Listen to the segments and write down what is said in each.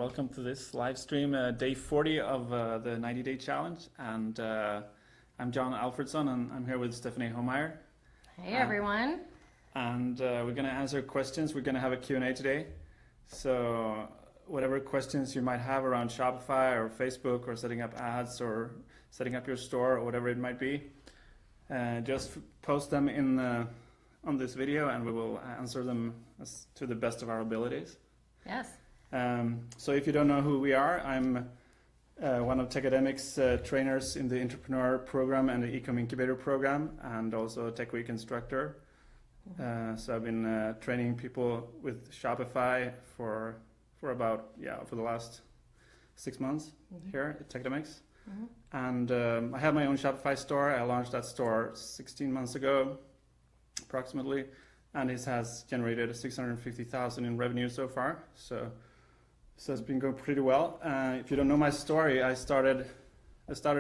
welcome to this live stream, day 40 of the 90-day challenge. And I'm John Alfredsson, and I'm here with Stephanie Homeier. Hey, everyone. And we're going to answer questions. We're going to have a Q&A today. So whatever questions you might have around Shopify or Facebook or setting up ads or setting up your store or whatever it might be, just post them in on this video, and we will answer them to the best of our abilities. Yes. So if you don't know who we are, I'm one of Techademic's trainers in the Entrepreneur program and the eComm Incubator program, and also a Tech Week instructor. So I've been training people with Shopify for the last 6 months here at Techademics. And I have my own Shopify store. I launched that store 16 months ago, approximately, and it has generated 650,000 in revenue so far. So it's been going pretty well. If you don't know my story, I started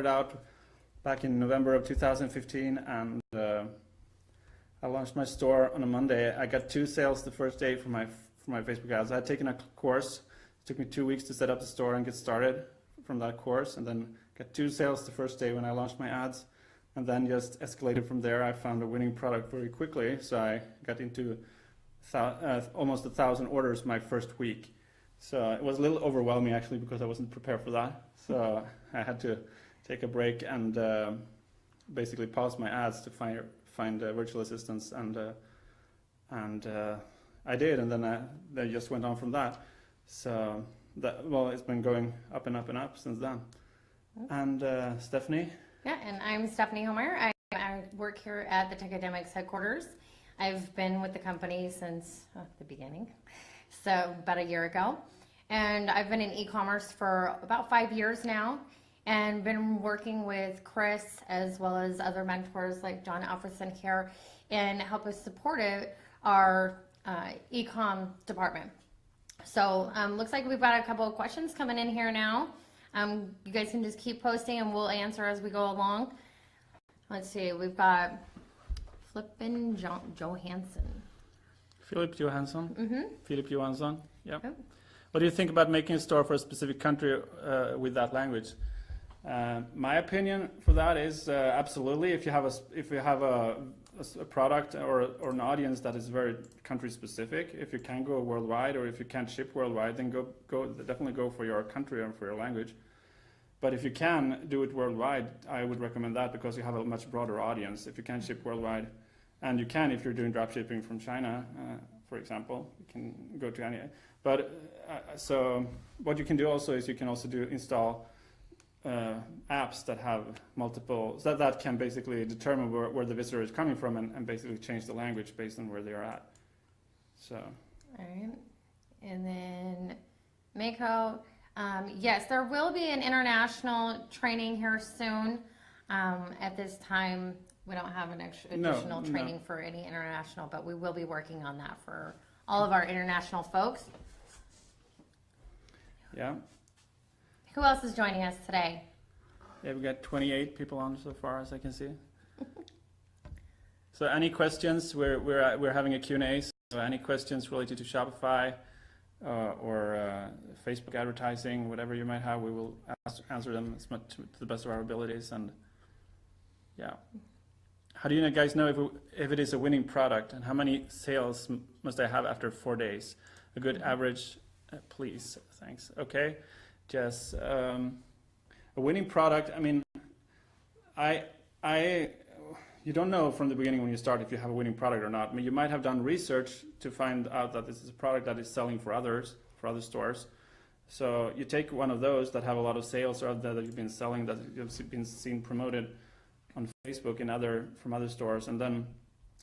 out back in November of 2015, and I launched my store on a Monday. I got 2 sales the first day for my Facebook ads. I had taken a course. It took me 2 weeks to set up the store and get started from that course, and then got 2 sales the first day when I launched my ads, and then just escalated from there. I found a winning product very quickly, so I got into almost 1,000 orders my first week. So it was a little overwhelming actually, because I wasn't prepared for that. So I had to take a break and basically pause my ads to find virtual assistants, and I did, and then they just went on from that. So it's been going up and up and up since then. And Stephanie? Yeah, and I'm Stephanie Homeier. I work here at the Techademics headquarters. I've been with the company since the beginning, so about a year ago. And I've been in e-commerce for about 5 years now, and been working with Chris as well as other mentors like John Alfredsson here, and help us support our eComm department. So looks like we've got a couple of questions coming in here now. You guys can just keep posting and we'll answer as we go along. Let's see, we've got Flippin Johansson. Philip Johansson? Philip Johansson, yeah. Yep. What do you think about making a store for a specific country with that language? My opinion for that is absolutely. If you have a product or an audience that is very country specific, if you can go worldwide, or if you can't ship worldwide, then definitely go for your country and for your language. But if you can do it worldwide, I would recommend that, because you have a much broader audience. If you can ship worldwide, and you can if you're doing drop shipping from China, for example, you can go to any. But so what you can do also is you can also install apps that have multiple, that can basically determine where the visitor is coming from, and basically change the language based on where they are at. So. All right. And then Mako, yes, there will be an international training here soon. At this time, we don't have an additional training for any international, but we will be working on that for all of our international folks. Yeah. Who else is joining us today? Yeah, we got 28 people on so far, as I can see. So any questions? We're having a Q&A. So any questions related to Shopify or Facebook advertising, whatever you might have, we will answer them as much to the best of our abilities. And yeah, how do you guys know if it is a winning product, and how many sales must I have after 4 days? A good average, please. Thanks. Okay. Just a winning product. I mean, you don't know from the beginning when you start if you have a winning product or not. I mean, you might have done research to find out that this is a product that is selling for other stores. So you take one of those that have a lot of sales, or that you've been selling, that you've been seen promoted on Facebook and from other stores, and then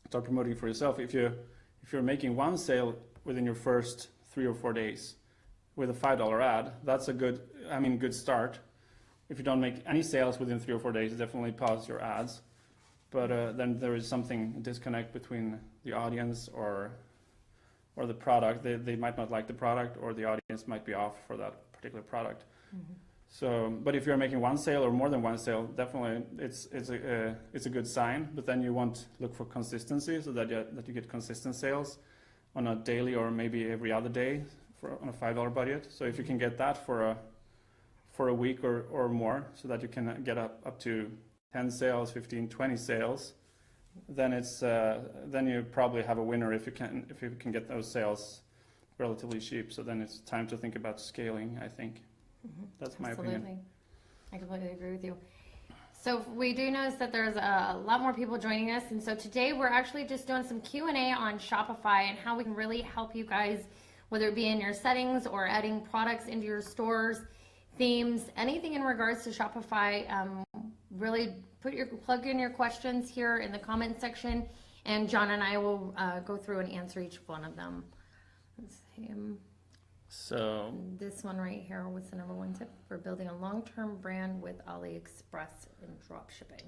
start promoting for yourself. If you're making 1 sale within your first 3 or 4 days with a $5 ad, that's a good start. If you don't make any sales within 3 or 4 days, definitely pause your ads. But then there is a disconnect between the audience or the product. They might not like the product, or the audience might be off for that particular product. So, but if you're making 1 sale or more than 1 sale, definitely it's a good sign. But then you want to look for consistency, so that you get consistent sales on a daily or maybe every other day on a $5 budget. So if you can get that for a week or more, so that you can get up to 10 sales, 15, 20 sales, then then you probably have a winner if you can get those sales relatively cheap. So then it's time to think about scaling, I think. That's my opinion. I completely agree with you. So we do notice that there's a lot more people joining us, and so today we're actually just doing some Q&A on Shopify and how we can really help you guys, whether it be in your settings or adding products into your stores, themes, anything in regards to Shopify. Really plug in your questions here in the comment section, and John and I will go through and answer each one of them. Let's see. So this one right here was the number one tip for building a long-term brand with AliExpress and drop shipping.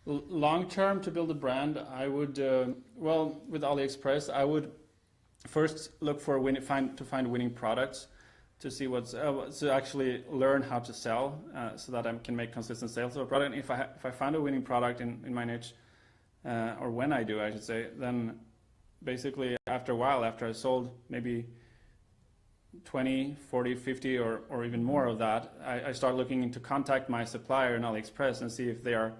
Long-term, to build a brand, I would with AliExpress, I would first look for find winning products, to see to actually learn how to sell, so that I can make consistent sales of a product. And if I find a winning product in my niche, or when I do, I should say, then basically after a while, after I sold maybe 20, 40, 50 or even more of that, I start looking into contact my supplier in AliExpress and see if they are,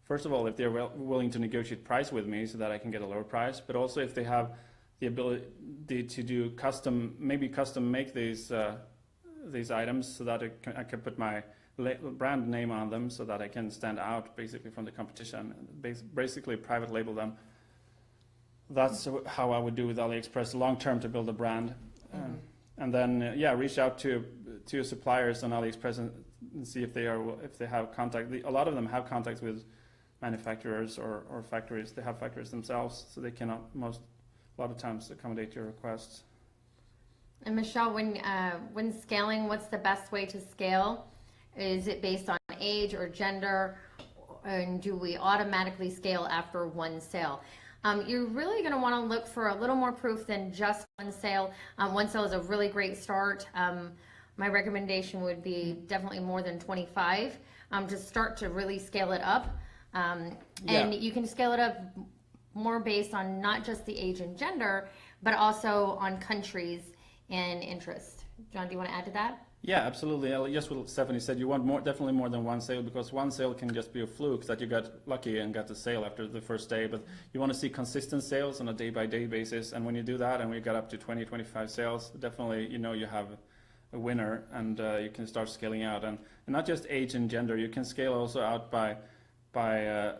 first of all, if they're willing to negotiate price with me so that I can get a lower price, but also if they have the ability to do custom make these items, so that I can put my brand name on them, so that I can stand out basically from the competition, basically private label them. That's how I would do with AliExpress long term to build a brand. And then reach out to your suppliers on AliExpress and see if they have contact. A lot of them have contacts with manufacturers or factories. They have factories themselves, so they cannot a lot of times accommodate your requests. And Michelle, when scaling, what's the best way to scale? Is it based on age or gender, and do we automatically scale after one sale? You're really going to want to look for a little more proof than just one sale. One sale is a really great start. My recommendation would be definitely more than 25 to start to really scale it up. And you can scale it up more based on not just the age and gender, but also on countries and interest. John, do you want to add to that? Yeah, absolutely. Just what Stephanie said, you want definitely more than one sale, because one sale can just be a fluke that you got lucky and got the sale after the first day. But you want to see consistent sales on a day-by-day basis. And when you do that, and we got up to 20, 25 sales, definitely you have a winner, and you can start scaling out. And not just age and gender, you can scale also out by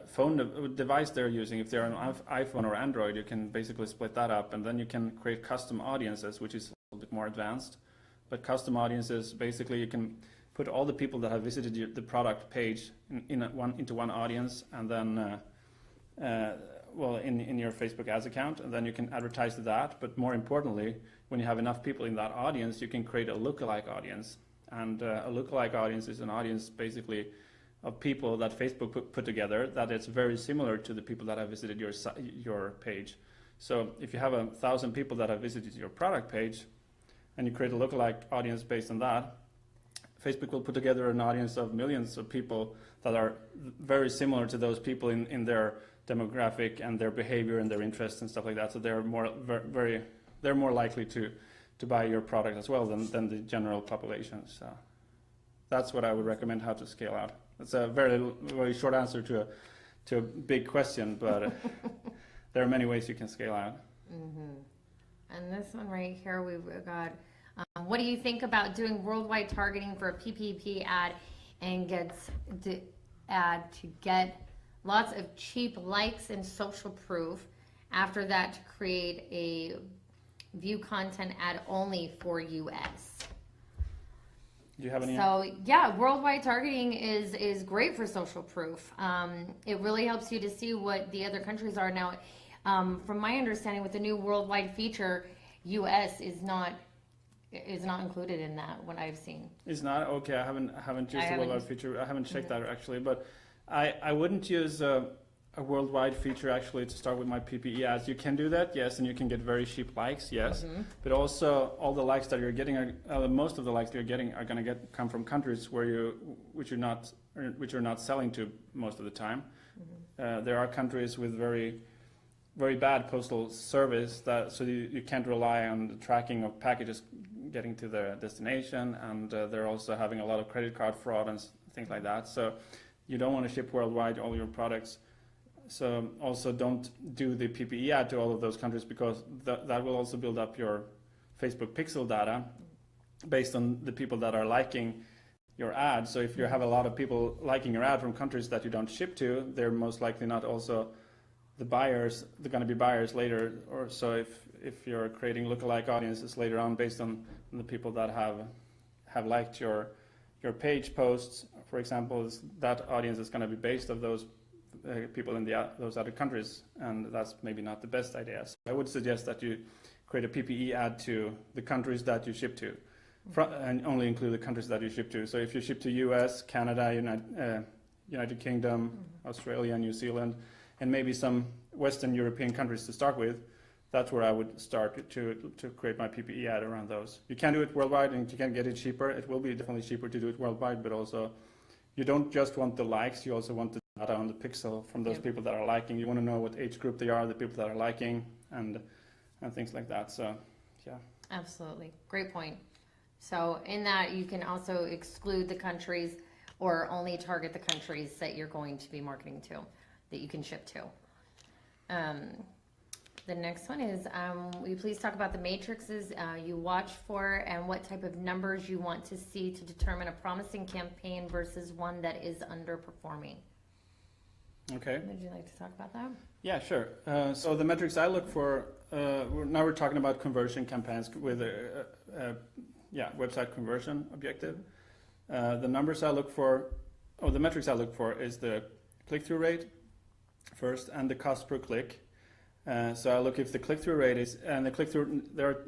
phone device they're using. If they're on iPhone or Android, you can basically split that up, and then you can create custom audiences, which is a little bit more advanced. But custom audiences, basically you can put all the people that have visited the product page into one audience, and then in your Facebook ads account, and then you can advertise to that. But more importantly, when you have enough people in that audience, you can create a lookalike audience. And a lookalike audience is an audience basically of people that Facebook put together that is very similar to the people that have visited your page. So if you have 1,000 people that have visited your product page, and you create a lookalike audience based on that, Facebook will put together an audience of millions of people that are very similar to those people in their demographic and their behavior and their interests and stuff like that. So they're more likely to buy your product as well than the general population. So that's what I would recommend, how to scale out. That's a very, very short answer to a big question, but there are many ways you can scale out. Mm-hmm. And this one right here, we've got, what do you think about doing worldwide targeting for a PPP ad and get lots of cheap likes and social proof? After that, to create a view content ad only for US. Do you have any? So yeah, worldwide targeting is great for social proof. It really helps you to see what the other countries are now. From my understanding, with the new worldwide feature, US is not included in that. What I've seen. It's not? Okay, I haven't used the worldwide feature. I haven't checked that actually, but I wouldn't use a worldwide feature actually to start with my PPE ads. You can do that, yes, and you can get very cheap likes, yes. But also all the likes that you're getting, most of the likes that you're getting are going to come from countries which you're not selling to most of the time. There are countries with very very bad postal service, so you can't rely on the tracking of packages getting to their destination, and they're also having a lot of credit card fraud and things like that. So you don't want to ship worldwide all your products. So also don't do the PPE ad to all of those countries, because that will also build up your Facebook pixel data based on the people that are liking your ad. So if you have a lot of people liking your ad from countries that you don't ship to, they're most likely not also the buyers. They're going to be buyers later. Or so if you're creating lookalike audiences later on based on the people that have liked your page posts, for example, that audience is going to be based of those people in those other countries, and that's maybe not the best idea. So I would suggest that you create a PPE ad to the countries that you ship to, and only include the countries that you ship to. So if you ship to US, Canada, United Kingdom, Australia, New Zealand, and maybe some Western European countries to start with, that's where I would start to create my PPE ad around those. You can do it worldwide, and you can get it cheaper. It will be definitely cheaper to do it worldwide, but also you don't just want the likes, you also want the data on the pixel from those people that are liking. You want to know what age group they are, the people that are liking, and things like that. So, yeah. Absolutely. Great point. So in that, you can also exclude the countries or only target the countries that you're going to be marketing to, that you can ship to. The next one is, will you please talk about the matrices you watch for and what type of numbers you want to see to determine a promising campaign versus one that is underperforming? Okay. Would you like to talk about that? Yeah, sure. So the metrics I look for, now we're talking about conversion campaigns with a website conversion objective. The numbers I look for, the metrics I look for is the click-through rate first and the cost per click. So I look if the click-through rate is, and the click-through, there are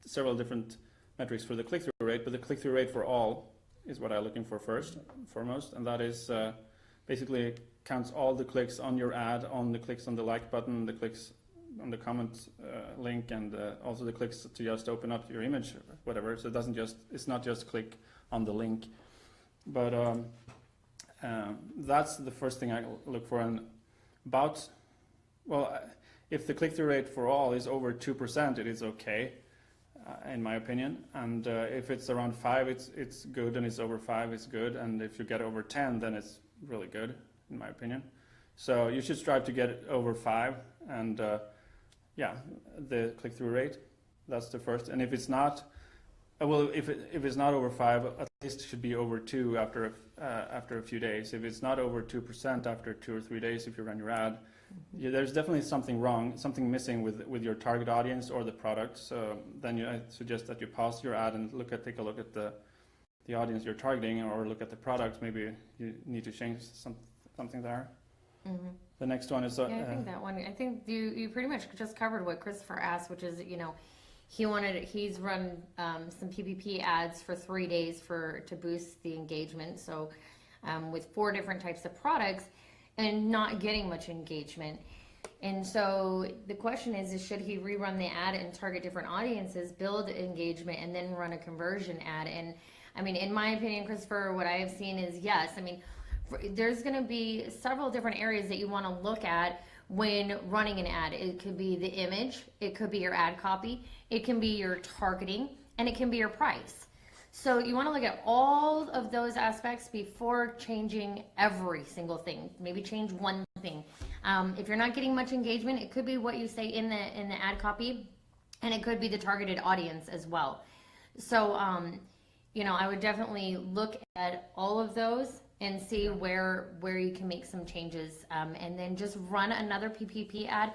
several different metrics for the click-through rate, but the click-through rate for all is what I'm looking for foremost, and that is basically counts all the clicks on your ad, on the clicks on the like button, the clicks on the comment link, and also the clicks to just open up your image, or whatever. So it's not just click on the link, but that's the first thing I look for. And if the click-through rate for all is over 2%, it is okay, in my opinion. And if it's around 5, it's good, and it's over 5, it's good. And if you get over 10, then it's really good, in my opinion. So you should strive to get over 5, and the click-through rate, that's the first. And if it's not, if it's not over 5, at least it should be over 2 after a few days. If it's not over 2% after 2 or 3 days, if you run your ad, there's definitely something wrong, something missing with your target audience or the product. So then I suggest that you pause your ad and take a look at the audience you're targeting, or look at the product. Maybe you need to change something there. Mm-hmm. The next one is... I think that one, I think you pretty much just covered what Christopher asked, which is, he's run some PPP ads for 3 days to boost the engagement. So with 4 different types of products, and not getting much engagement. And so the question is should he rerun the ad and target different audiences, build engagement, and then run a conversion ad? And I mean, in my opinion, Christopher, what I have seen is yes. I mean, there's going to be several different areas that you want to look at when running an ad. It could be the image, it could be your ad copy, it can be your targeting, and it can be your price. So you want to look at all of those aspects before changing every single thing. Maybe change one thing. If you're not getting much engagement, it could be what you say in the ad copy, and it could be the targeted audience as well. So, I would definitely look at all of those and see where you can make some changes, and then just run another PPP ad.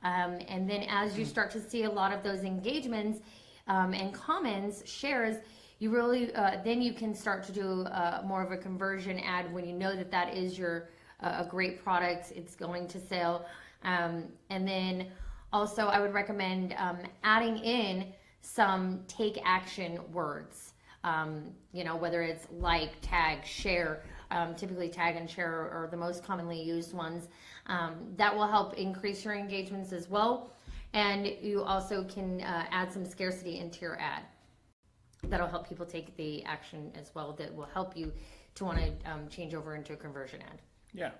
And then as you start to see a lot of those engagements and comments, shares, you really then you can start to do more of a conversion ad when you know that is your a great product, it's going to sell. And then also I would recommend adding in some take action words, whether it's like, tag, share. Typically tag and share are the most commonly used ones. That will help increase your engagements as well. And you also can add some scarcity into your ad. That'll help people take the action as well. That will help you to want to change over into a conversion ad. Yeah.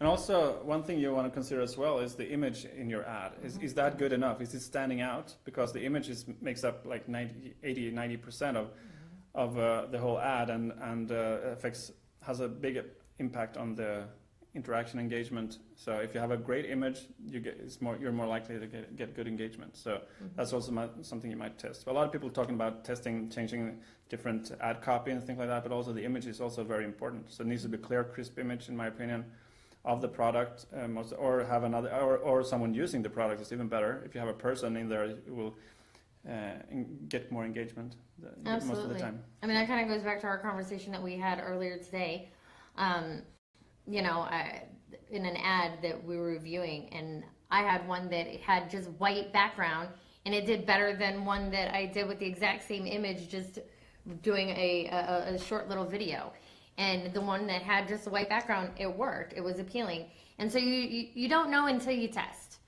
And also, one thing you want to consider as well is the image in your ad. Is that good enough? Is it standing out? Because the image makes up like 90% of the whole ad, and has a big impact on the interaction engagement. So if you have a great image, you're more likely to get good engagement. So that's also something you might test. A lot of people talking about testing, changing different ad copy and things like that, but also the image is also very important. So it needs to be a clear, crisp image, in my opinion, of the product, or have another, or someone using the product is even better. If you have a person in there, it will get more engagement most of the time. I mean, that kind of goes back to our conversation that we had earlier today. In an ad that we were reviewing, and I had one that had just white background, and it did better than one that I did with the exact same image, just doing a short little video. And the one that had just a white background, it worked. It was appealing. And so you don't know until you test.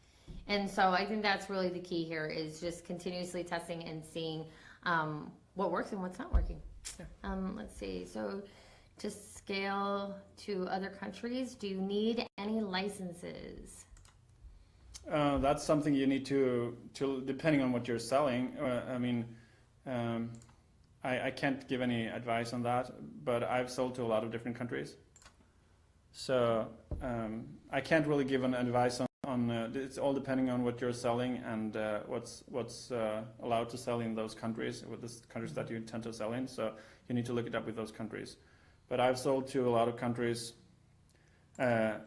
And so I think that's really the key here, is just continuously testing and seeing what works and what's not working. Yeah. Let's see. So to scale to other countries, do you need any licenses? That's something you need to depending on what you're selling. I can't give any advice on that, but I've sold to a lot of different countries. So I can't really give an advice on it's all depending on what you're selling and what's allowed to sell in those countries, with the countries that you intend to sell in. So you need to look it up with those countries. But I've sold to a lot of countries, the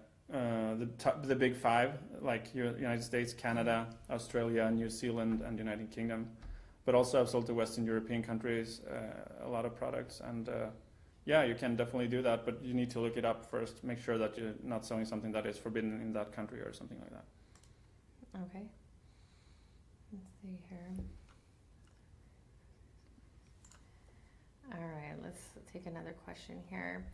big five, like United States, Canada, Australia, New Zealand, and United Kingdom. But also I've sold to Western European countries a lot of products, and you can definitely do that, but you need to look it up first. Make sure that you're not selling something that is forbidden in that country or something like that. Okay. Let's see here. All right, let's take another question here.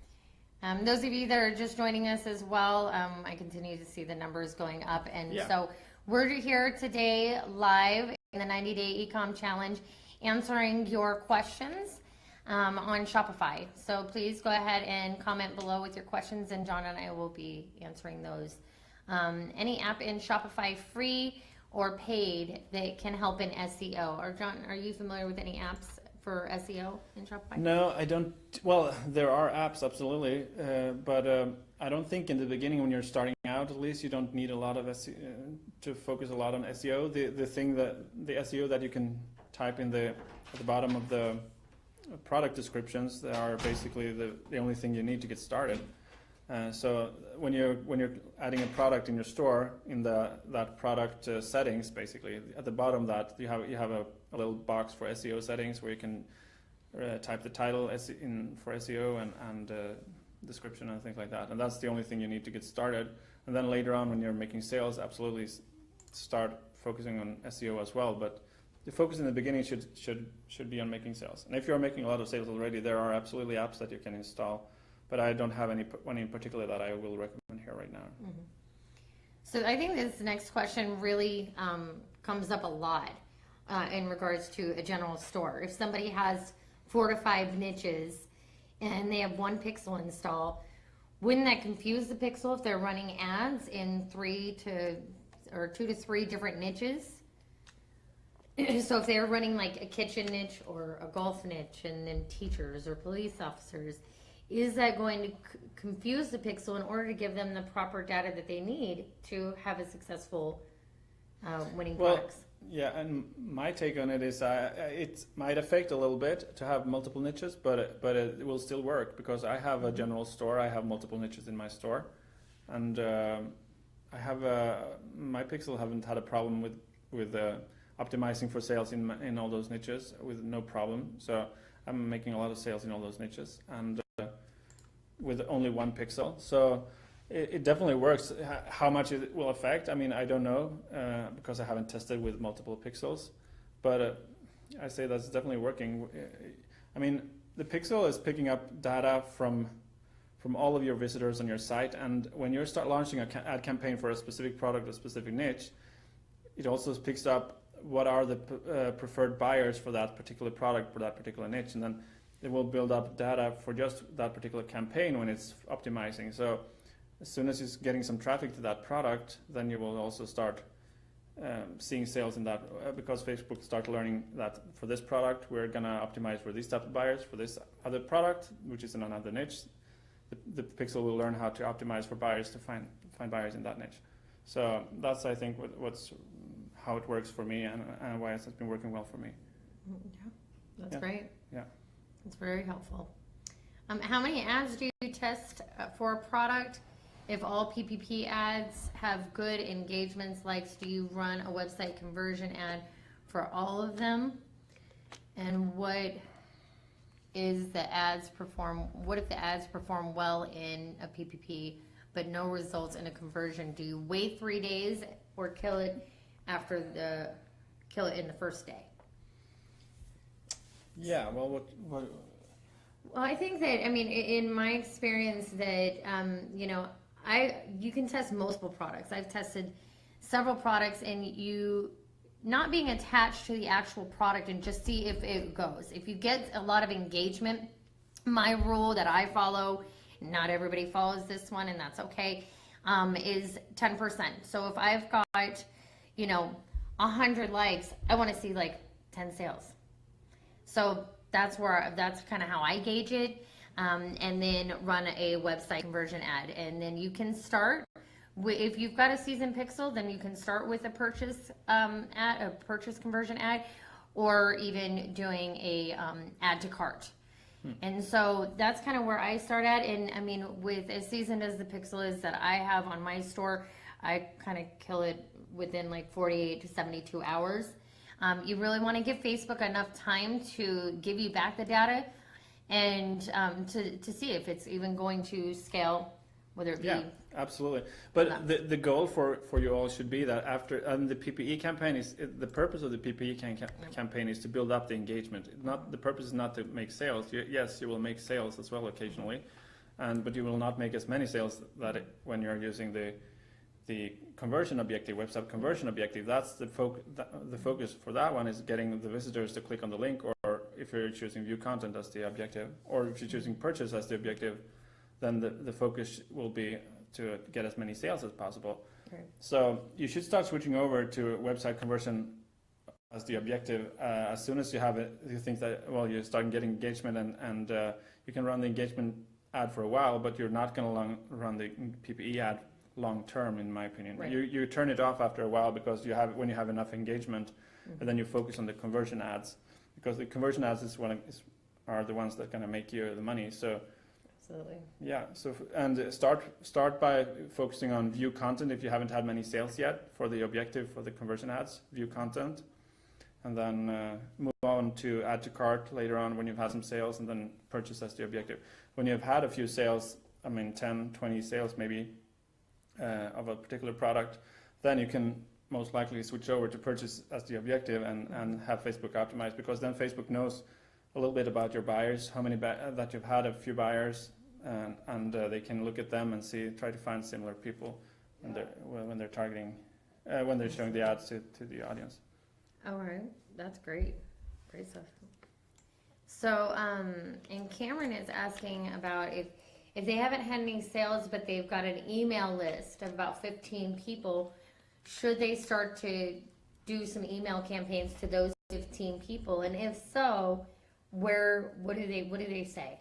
Those of you that are just joining us as well, I continue to see the numbers going up, and so we're here today live in the 90-day eComm challenge, answering your questions on Shopify. So please go ahead and comment below with your questions, and John and I will be answering those. Any app in Shopify, free or paid, that can help in SEO? Or John, are you familiar with any apps for SEO in Shopify? No, I don't. Well, there are apps, absolutely, but I don't think in the beginning, when you're starting out, at least, you don't need a lot of SEO, to focus a lot on SEO. The SEO that you can type in at the bottom of the product descriptions, they are basically the only thing you need to get started. So when you're adding a product in your store, in that product settings, basically at the bottom that you have a little box for SEO settings where you can type the title for SEO and description and things like that. And that's the only thing you need to get started. And then later on, when you're making sales, absolutely start focusing on SEO as well. But the focus in the beginning should be on making sales. And if you're making a lot of sales already, there are absolutely apps that you can install. But I don't have one in particular that I will recommend here right now. Mm-hmm. So I think this next question really comes up a lot in regards to a general store. If somebody has 4 to 5 niches and they have 1 pixel install, wouldn't that confuse the pixel if they're running ads in 2 to 3 different niches? So if they're running like a kitchen niche or a golf niche, and then teachers or police officers, is that going to confuse the pixel in order to give them the proper data that they need to have a successful winning products? Yeah, and my take on it is it might affect a little bit to have multiple niches, but it will still work, because I have a general store. I have multiple niches in my store, and I have my pixel haven't had a problem with optimizing for sales in all those niches with no problem. So I'm making a lot of sales in all those niches, and with only 1 pixel. So it definitely works. How much it will affect, I mean, I don't know, because I haven't tested with multiple pixels, but I say that's definitely working. I mean, the pixel is picking up data from all of your visitors on your site, and when you start launching an ad campaign for a specific product or specific niche, it also picks up what are the preferred buyers for that particular product, for that particular niche, and then it will build up data for just that particular campaign when it's optimizing. So as soon as you're getting some traffic to that product, then you will also start seeing sales in that, because Facebook start learning that for this product we're going to optimize for these type of buyers. For this other product, which is in another niche, the pixel will learn how to optimize for buyers to find buyers in that niche. So that's, I think, how it works for me, and why it has been working well for me. Yeah, that's great. Yeah, it's very helpful. How many ads do you test for a product? If all PPP ads have good engagements, likes, do you run a website conversion ad for all of them? And what if the ads perform well in a PPP but no results in a conversion? Do you wait 3 days or kill it in the first day? Yeah, well, what Well, I think that, in my experience that, you can test multiple products. I've tested several products, and you not being attached to the actual product and just see if it goes. If you get a lot of engagement, my rule that I follow, not everybody follows this one, and that's okay, is 10%. So if I've got, 100 likes, I want to see like 10 sales. So that's kind of how I gauge it, and then run a website conversion ad. And then you can start, if you've got a seasoned pixel, then you can start with a purchase conversion ad, or even doing a add to cart. And so that's kind of where I start at. And with as seasoned as the pixel is that I have on my store, I kind of kill it within like 48 to 72 hours. You really want to give Facebook enough time to give you back the data, and to see if it's even going to scale, whether it be. Yeah, absolutely. But the goal for you all should be that after the PPE campaign the purpose of the PPE campaign is to build up the engagement. The purpose is not to make sales. Yes, you will make sales as well occasionally, but you will not make as many sales when you're using the conversion objective, website conversion objective. That's the focus for that one, is getting the visitors to click on the link, or if you're choosing view content as the objective, or if you're choosing purchase as the objective, then the focus will be to get as many sales as possible. Right. So you should start switching over to website conversion as the objective as soon as you have it. You think that, well, you're starting getting engagement, and you can run the engagement ad for a while, but you're not going to run the PPE ad long term, in my opinion. Right. You turn it off after a while, because when you have enough engagement, and then you focus on the conversion ads, because the conversion ads are the ones that going to make you the money. So absolutely. Yeah. So start by focusing on view content if you haven't had many sales yet for the objective for the conversion ads, view content, and then move on to add to cart later on when you've had some sales, and then purchase as the objective. When you've had a few sales, 10, 20 sales maybe, of a particular product, then you can most likely switch over to purchase as the objective, and have Facebook optimized, because then Facebook knows a little bit about your buyers, how many that you've had a few buyers, and they can look at them and try to find similar people when they're targeting, when they're showing the ads to the audience. All right, that's great stuff. So, and Cameron is asking about if they haven't had any sales, but they've got an email list of about 15 people, should they start to do some email campaigns to those 15 people? And if so, what do they say?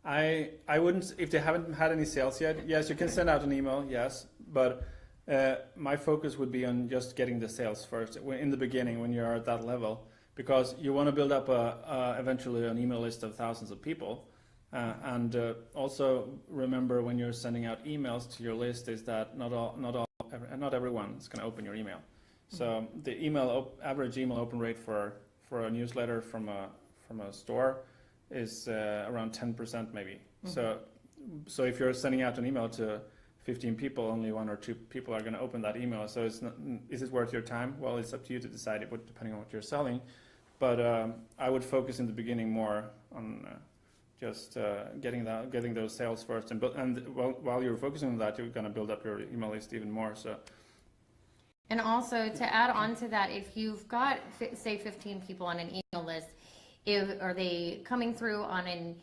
I wouldn't, if they haven't had any sales yet, yes, you can send out an email, yes, but my focus would be on just getting the sales first in the beginning when you're at that level, because you want to build up eventually an email list of thousands of people. And also remember, when you're sending out emails to your list, is that not everyone is going to open your email. So the average email open rate for a newsletter from a store is around 10% maybe. So if you're sending out an email to 15 people, only 1 or 2 people are going to open that email. So is it worth your time? Well, it's up to you to decide it, depending on what you're selling. But I would focus in the beginning more on just getting those sales first, and while you're focusing on that, you're going to build up your email list even more. So, and also to add on to that, if you've got say 15 people on an email list, are they coming through on an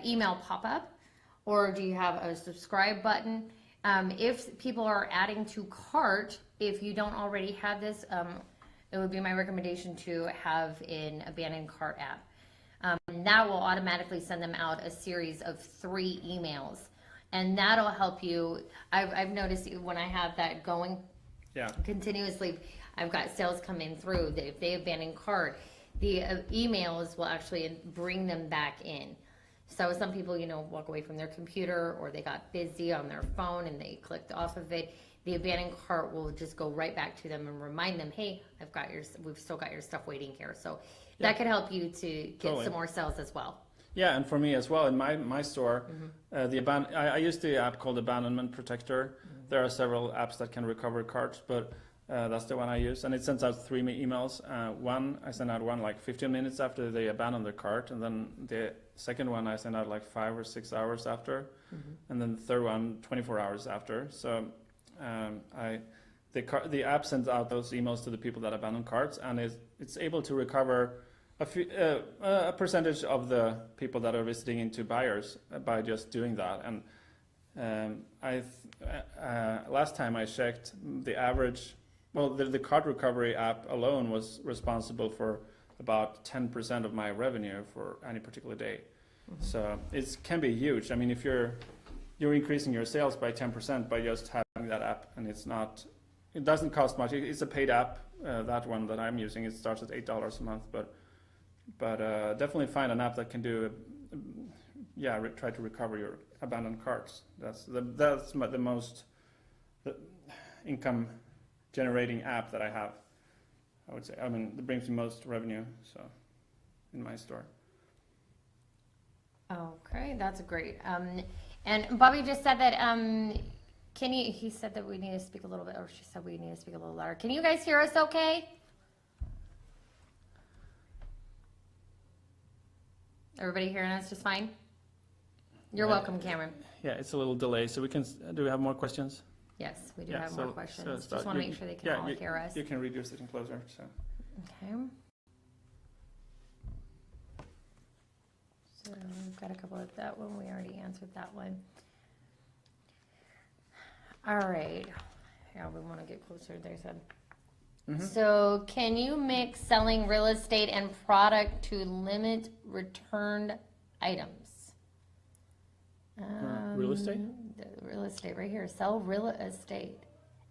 email pop-up, or do you have a subscribe button? If people are adding to cart, if you don't already have this, it would be my recommendation to have an abandoned cart app. And that will automatically send them out a series of 3 emails. And that'll help you. I've noticed when I have that going continuously, I've got sales coming through that if they abandon cart, the emails will actually bring them back in. So some people, walk away from their computer or they got busy on their phone and they clicked off of it. The abandoned cart will just go right back to them and remind them, hey, we've still got your stuff waiting here. So that could help you to get some more sales as well. Yeah, and for me as well, in my store, I use the app called Abandonment Protector. There are several apps that can recover carts, but that's the one I use, and it sends out 3 emails. I send out one like 15 minutes after they abandon their cart, and then the second one I send out like 5 or 6 hours after, and then the third one 24 hours after. So the app sends out those emails to the people that abandon carts, and it's able to recover a percentage of the people that are visiting into buyers by just doing that. And last time I checked, the average, the cart recovery app alone was responsible for about 10% of my revenue for any particular day. So it can be huge. I mean, if you're increasing your sales by 10% by just having that app, and it doesn't cost much. It's a paid app. That one that I'm using, it starts at $8 a month, but definitely find an app that can do try to recover your abandoned carts. That's the most income generating app that I have, I would say. I mean, it brings me most revenue, so, in my store. Okay, that's great. And Bobby just said that he said that we need to speak a little bit, or she said we need to speak a little louder. Can you guys hear us okay? Everybody hearing us just fine? You're welcome, Cameron. Yeah, it's a little delay, so do we have more questions? Yes, we do have more questions. Just want to make sure they can all hear us. You can read your sitting closer. So. Okay. So we've got a couple of that one. We already answered that one. All right. Yeah, we want to get closer. They said. So can you mix selling real estate and product to limit returned items? Real estate? Real estate right here. Sell real estate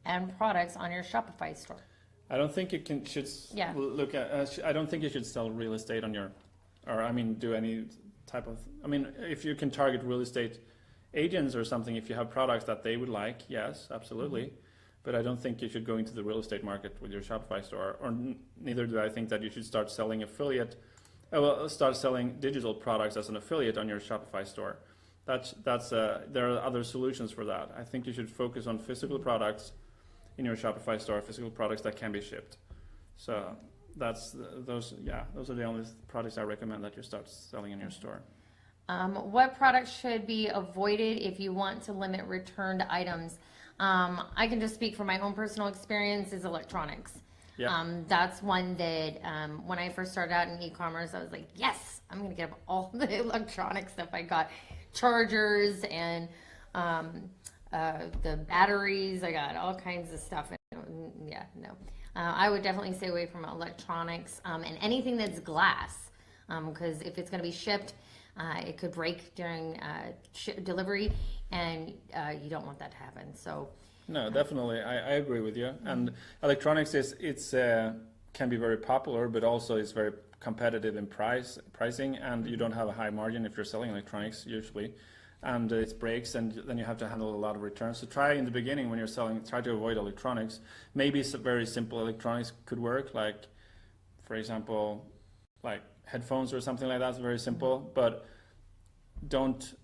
and products on your Shopify store. I don't think you should look at. I don't think you should sell real estate on your, do any type of. I mean, if you can target real estate agents or something, if you have products that they would like, yes, absolutely. But I don't think you should go into the real estate market with your Shopify store, or neither do I think that you should start selling start selling digital products as an affiliate on your Shopify store. There are other solutions for that. I think you should focus on physical products in your Shopify store, physical products that can be shipped. So those are the only products I recommend that you start selling in your store. What products should be avoided if you want to limit returned items? I can just speak from my own personal experience is electronics. Yeah. That's one that when I first started out in e-commerce, I was like, yes, I'm going to get up all the electronic stuff I got. Chargers and the batteries. I got all kinds of stuff. I would definitely stay away from electronics and anything that's glass because if it's going to be shipped, it could break during delivery, and you don't want that to happen. So, no, definitely, I agree with you. And electronics can be very popular, but also it's very competitive in pricing, and you don't have a high margin if you're selling electronics usually, and it breaks, and then you have to handle a lot of returns. So try in the beginning when you're selling, try to avoid electronics. Maybe some very simple electronics could work, like, for example, like headphones or something like that. It's very simple, but don't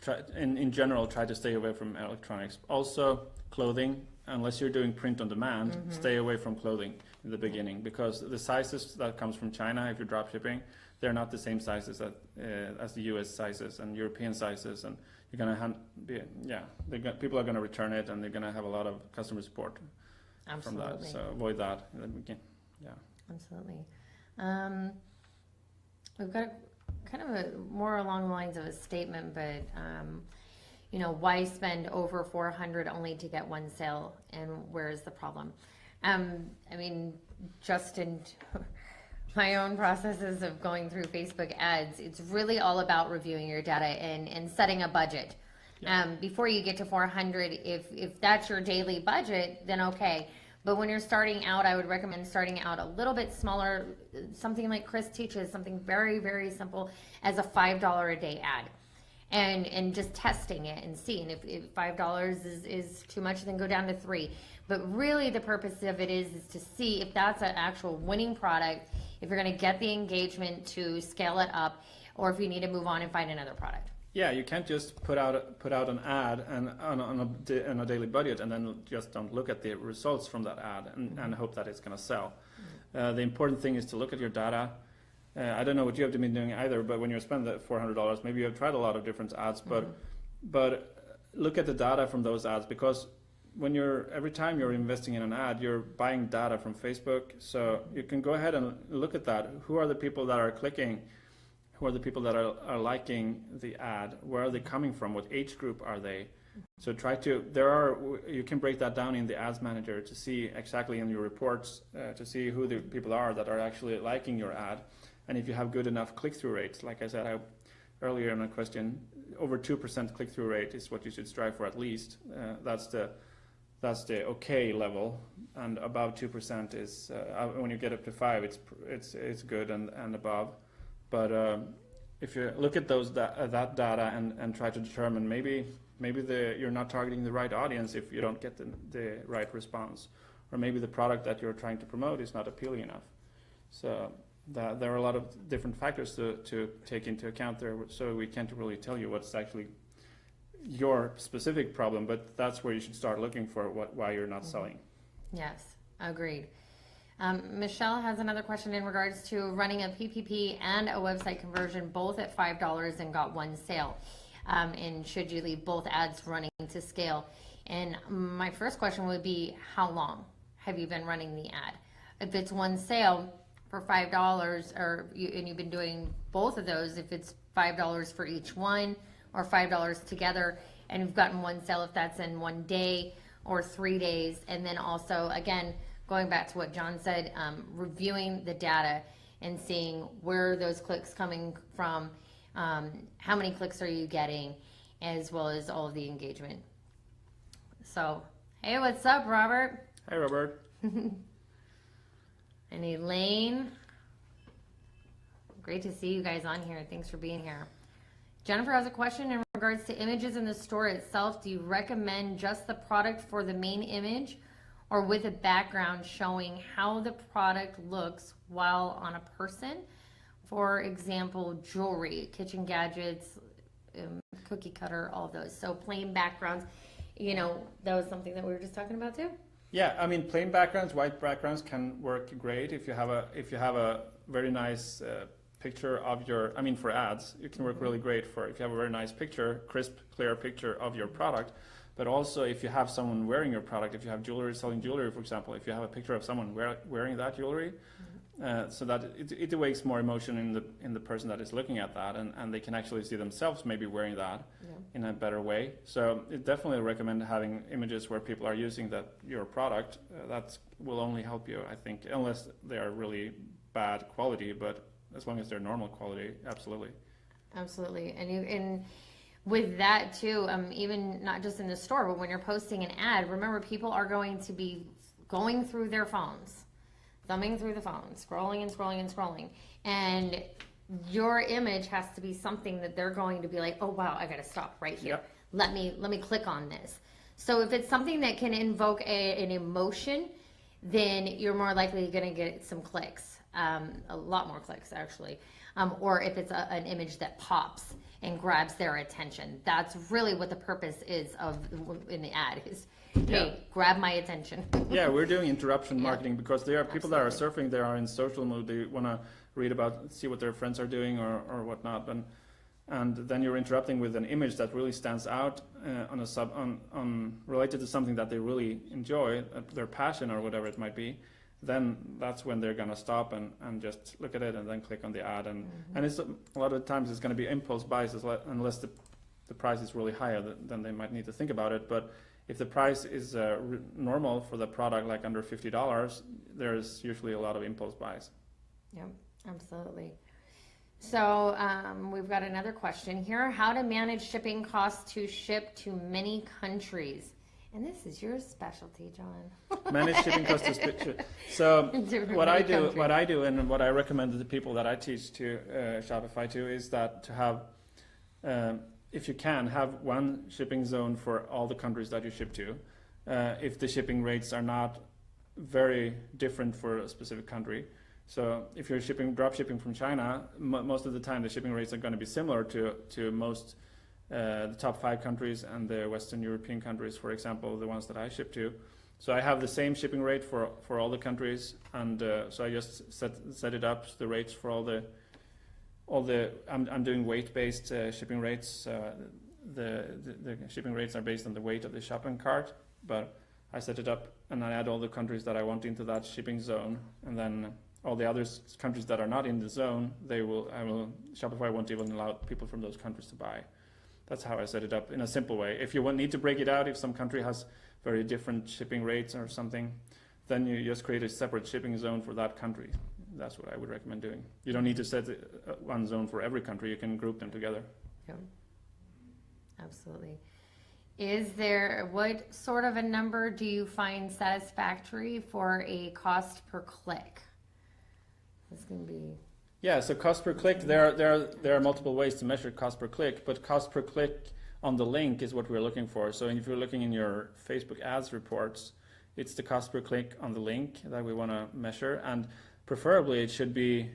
try, in general, try to stay away from electronics. Also, clothing, unless you're doing print on demand, stay away from clothing in the beginning, because the sizes that comes from China, if you're drop shipping, they're not the same sizes as the US sizes and European sizes, and you're gonna people are gonna return it, and they're gonna have a lot of customer support from that. So avoid that. Absolutely. We've got kind of more along the lines of a statement, but why spend over 400 only to get one sale, and where is the problem? I mean, just in my own processes of going through Facebook ads, it's really all about reviewing your data and setting a budget. Before you get to 400, if that's your daily budget, then okay. But when you're starting out, I would recommend starting out a little bit smaller, something like Chris teaches, something very, very simple as a $5 a day ad. And just testing it and seeing if $5 is too much, then go down to $3. But really the purpose of it is to see if that's an actual winning product, if you're going to get the engagement to scale it up, or if you need to move on and find another product. Yeah, you can't just put out an ad and on a daily budget and then just don't look at the results from that ad and hope that it's going to sell. The important thing is to look at your data. I don't know what you have been doing either, but when you spend that $400, maybe you have tried a lot of different ads, but look at the data from those ads, because every time you're investing in an ad, you're buying data from Facebook. So you can go ahead and look at that. Who are the people that are clicking? Who are the people that are liking the ad? Where are they coming from? What age group are they? So you can break that down in the ads manager to see exactly in your reports to see who the people are that are actually liking your ad. And if you have good enough click-through rates, like I said earlier in a question, over 2% click-through rate is what you should strive for at least. That's the okay level, and above 2% is when you get up to 5, it's good and above. But if you look at that data and try to determine maybe you're not targeting the right audience if you don't get the right response, or maybe the product that you're trying to promote is not appealing enough. So there are a lot of different factors to take into account there. So we can't really tell you what's actually your specific problem, but that's where you should start looking for why you're not selling. Yes, agreed. Michelle has another question in regards to running a PPP and a website conversion, both at $5 and got one sale. And should you leave both ads running to scale? And my first question would be, how long have you been running the ad? If it's one sale for $5, and you've been doing both of those, if it's $5 for each one or $5 together, and you've gotten one sale, if that's in 1 day or 3 days, and then also, again, going back to what John said, reviewing the data and seeing where are those clicks coming from, how many clicks are you getting, as well as all of the engagement. So, hey, what's up, Robert? Hi, Robert. And Elaine. Great to see you guys on here. Thanks for being here. Jennifer has a question in regards to images in the store itself. Do you recommend just the product for the main image, or with a background showing how the product looks while on a person? For example, jewelry, kitchen gadgets, cookie cutter, all those. So plain backgrounds, that was something that we were just talking about too. Yeah, I mean, plain backgrounds, white backgrounds can work great if you have a very nice picture of for ads. It can work really great if you have a very nice picture, crisp, clear picture of your product. But also if you have someone wearing your product, if you have selling jewelry, for example, if you have a picture of someone wearing that jewelry, so that it awakes more emotion in the person that is looking at that, and they can actually see themselves maybe wearing that in a better way. So it definitely recommend having images where people are using your product. That will only help you, I think, unless they are really bad quality, but as long as they're normal quality, absolutely. Absolutely. And with that too, even not just in the store, but when you're posting an ad, remember people are going to be going through their phones, thumbing through the phone, scrolling and scrolling and scrolling. And your image has to be something that they're going to be like, oh wow, I gotta stop right here. Yep. Let me click on this. So if it's something that can invoke an emotion, then you're more likely gonna get some clicks, a lot more clicks actually. Or if it's an image that pops and grabs their attention. That's really what the purpose is in the ad is, hey, grab my attention. Yeah, we're doing interruption marketing because there are people that are surfing, they are in social mode, they want to read see what their friends are doing or whatnot, and then you're interrupting with an image that really stands out related to something that they really enjoy, their passion or whatever it might be. Then that's when they're going to stop and just look at it and then click on the ad. And it's a lot of times it's going to be impulse buys unless the price is really higher, then they might need to think about it. But if the price is normal for the product, like under $50, there's usually a lot of impulse buys. Yep, absolutely. So we've got another question here. How to manage shipping costs to ship to many countries? And this is your specialty, John. Manage shipping costs to ship. So what I do and what I recommend to the people that I teach to Shopify to is that to have, if you can, have one shipping zone for all the countries that you ship to. If the shipping rates are not very different for a specific country. So if you're drop shipping from China, most of the time the shipping rates are going to be similar to most the top 5 countries and the Western European countries, for example, the ones that I ship to. So I have the same shipping rate for all the countries, and so I just set it up, the rates for all the I'm doing weight-based shipping rates. The shipping rates are based on the weight of the shopping cart, but I set it up and I add all the countries that I want into that shipping zone, and then all the other countries that are not in the zone, Shopify won't even allow people from those countries to buy. That's how I set it up in a simple way. If you need to break it out, if some country has very different shipping rates or something, then you just create a separate shipping zone for that country. That's what I would recommend doing. You don't need to set one zone for every country. You can group them together. Yep. Absolutely. What sort of a number do you find satisfactory for a cost per click? It's going to be... Yeah, so cost per click, there are multiple ways to measure cost per click, but cost per click on the link is what we're looking for. So if you're looking in your Facebook ads reports, it's the cost per click on the link that we want to measure, and preferably it should be,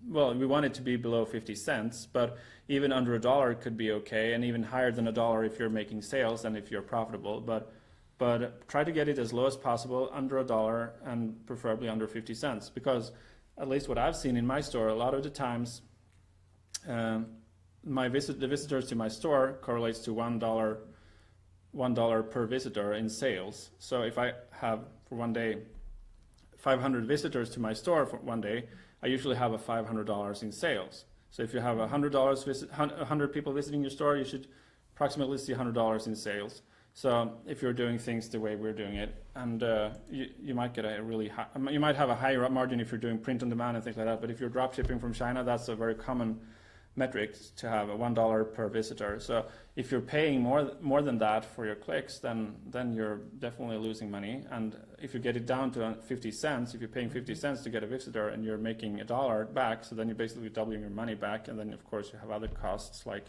well, we want it to be below 50 cents, but even under $1 could be okay, and even higher than $1 if you're making sales and if you're profitable. But try to get it as low as possible, under $1, and preferably under 50 cents, because at least what I've seen in my store, a lot of the times, the visitors to my store correlates to $1 per visitor in sales. So if I have for one day 500 visitors to my store for one day, I usually have a $500 in sales. So if you have 100 people visiting your store, you should approximately see $100 in sales. So if you're doing things the way we're doing it, and you might get you might have a higher margin if you're doing print on demand and things like that. But if you're drop shipping from China, that's a very common metric to have a $1 per visitor. So if you're paying more than that for your clicks, then you're definitely losing money. And if you get it down to 50 cents, if you're paying 50 cents to get a visitor and you're making $1 back, so then you're basically doubling your money back. And then of course you have other costs like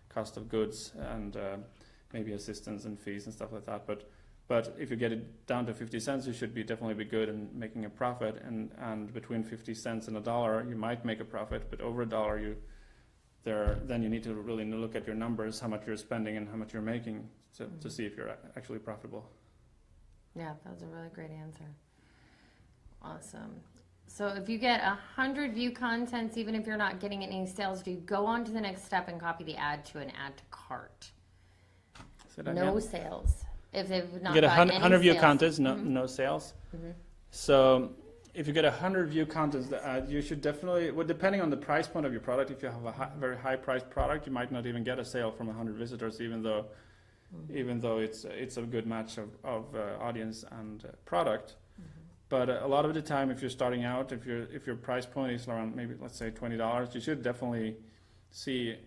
cost of goods and maybe assistance and fees and stuff like that. But if you get it down to 50 cents, you should definitely be good in making a profit. And between 50 cents and $1, you might make a profit. But over $1, then you need to really look at your numbers, how much you're spending and how much you're making to see if you're actually profitable. Yeah, that was a really great answer. Awesome. So if you get 100 view contents, even if you're not getting any sales, do you go on to the next step and copy the ad to an add to cart? No sales. If they've not you get gotten 100 view sales. contents, no sales. Mm-hmm. So if you get 100 view contents, you should definitely, well, depending on the price point of your product, if you have a very high priced product, you might not even get a sale from 100 visitors, even though it's a good match of audience and product. Mm-hmm. But a lot of the time, if you're starting out, if your price point is around maybe let's say $20, you should definitely see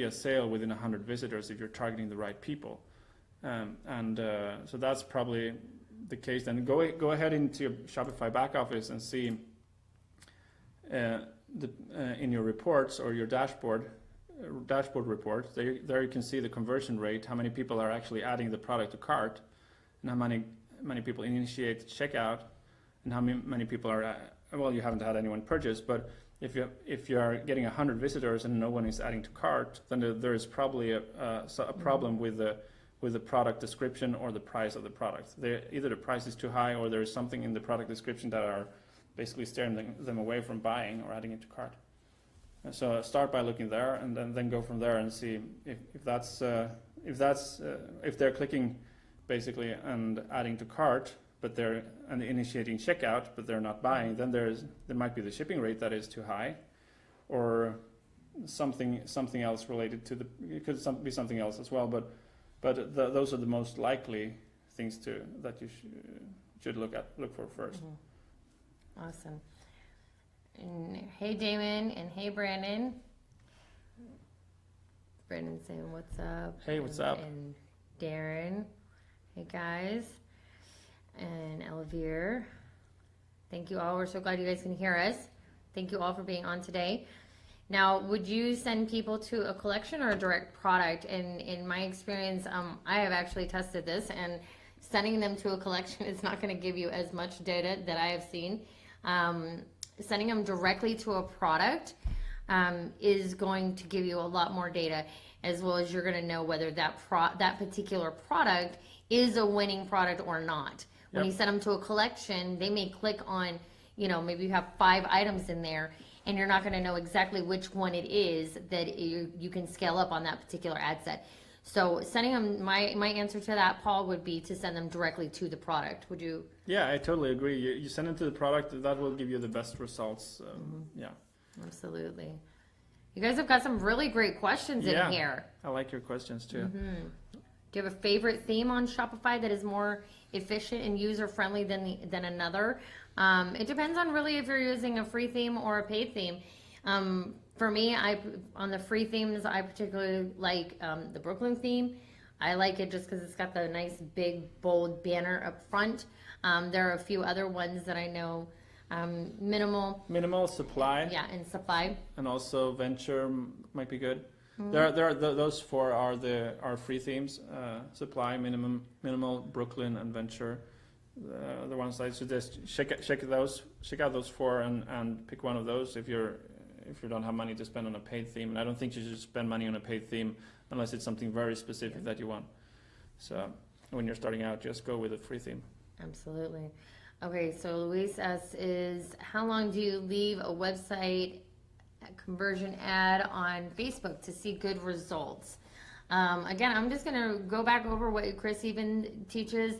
a sale within 100 visitors if you're targeting the right people, so that's probably the case. Then go ahead into your Shopify back office and see in your reports or your dashboard reports. There you can see the conversion rate, how many people are actually adding the product to cart, and how many people initiate checkout, and how many people are well, you haven't had anyone purchase, but if you are getting 100 visitors and no one is adding to cart, then there is probably a problem with the product description or the price of the product. Either the price is too high or there is something in the product description that are basically steering them away from buying or adding it to cart. And so start by looking there, and then go from there and see if they're clicking basically and adding to cart, but they're initiating checkout, but they're not buying. Then there might be the shipping rate that is too high, or something else related to the. It could be something else as well, but those are the most likely things that you should look for first. Awesome. And hey Damon and hey Brandon. Brandon saying what's up. Hey, what's up? And Darren. Hey guys. And Elvire. Thank you all. We're so glad you guys can hear us. Thank you all for being on today. Now, would you send people to a collection or a direct product? And in my experience, I have actually tested this, and sending them to a collection is not going to give you as much data that I have seen. Sending them directly to a product is going to give you a lot more data, as well as you're going to know whether that particular product is a winning product or not. When you send them to a collection, they may click on, maybe you have 5 items in there, and you're not going to know exactly which one it is that you can scale up on that particular ad set. So sending them, my answer to that, Paul, would be to send them directly to the product. Would you? Yeah, I totally agree. You send them to the product, that will give you the best results. Yeah. Absolutely. You guys have got some really great questions in here. I like your questions too. Do you have a favorite theme on Shopify that is more efficient and user-friendly than another? It depends on really if you're using a free theme or a paid theme. For me, on the free themes, I particularly like the Brooklyn theme. I like it just because it's got the nice big bold banner up front. There are a few other ones that I know. Minimal Supply. Yeah, and Supply. And also Venture might be good. Those 4 are free themes: Supply, Minimal, Brooklyn, and Venture. The ones I suggest check out those 4 and pick one of those if you don't have money to spend on a paid theme. And I don't think you should spend money on a paid theme unless it's something very specific that you want. So when you're starting out, just go with a free theme. Absolutely. Okay, so Luis asks how long do you leave a website conversion ad on Facebook to see good results? Again, I'm just going to go back over what Chris even teaches,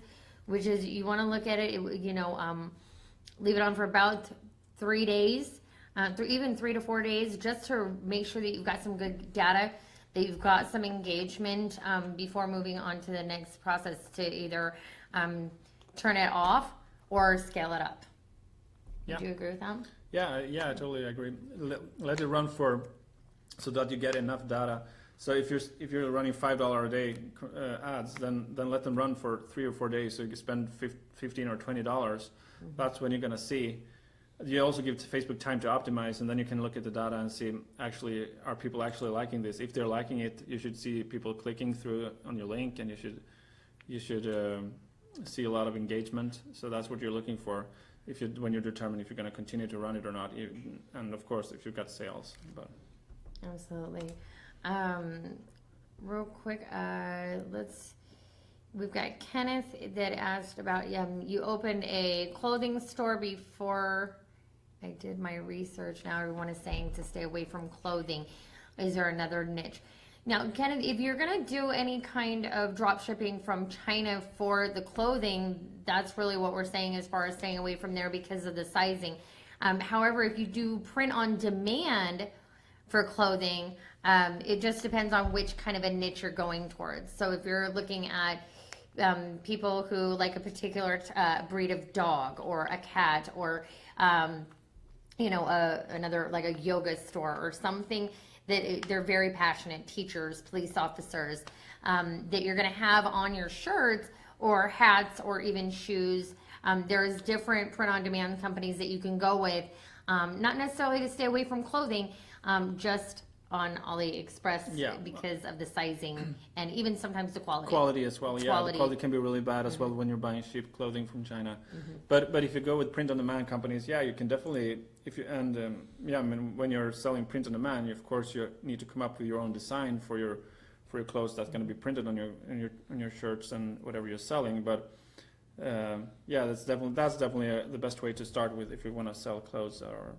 which is you want to look at it, leave it on for about 3 days, even 3 to 4 days, just to make sure that you've got some good data, that you've got some engagement before moving on to the next process to either turn it off or scale it up. Yeah. Do you agree with that? Yeah, I totally agree. Let it run so that you get enough data. So if you're running $5 a day ads, then let them run for 3 or 4 days. So you can spend $15 or $20. That's when you're going to see. You also give Facebook time to optimize, and then you can look at the data and see are people actually liking this. If they're liking it, you should see people clicking through on your link, and you should see a lot of engagement. So that's what you're looking for when you determine if you're going to continue to run it or not, and of course if you've got sales. But absolutely. Real quick, we've got Kenneth that asked about you opened a clothing store before. I did my research. Now everyone is saying to stay away from clothing. Is there another niche? Now, Kenneth, if you're going to do any kind of drop shipping from China for the clothing, that's really what we're saying as far as staying away from there because of the sizing. However, if you do print on demand for clothing, it just depends on which kind of a niche you're going towards. So if you're looking at people who like a particular breed of dog or a cat or, another like a yoga store or something, that they're very passionate teachers, police officers, that you're going to have on your shirts or hats or even shoes. There's different print-on-demand companies that you can go with, not necessarily to stay away from clothing, just on AliExpress because of the sizing and even sometimes the quality. Quality as well, The quality can be really bad as well when you're buying cheap clothing from China. But if you go with print-on-demand companies, you can definitely, when you're selling print-on-demand, of course you need to come up with your own design for your clothes that's going to be printed on your shirts and whatever you're selling. But that's definitely the best way to start with if you want to sell clothes or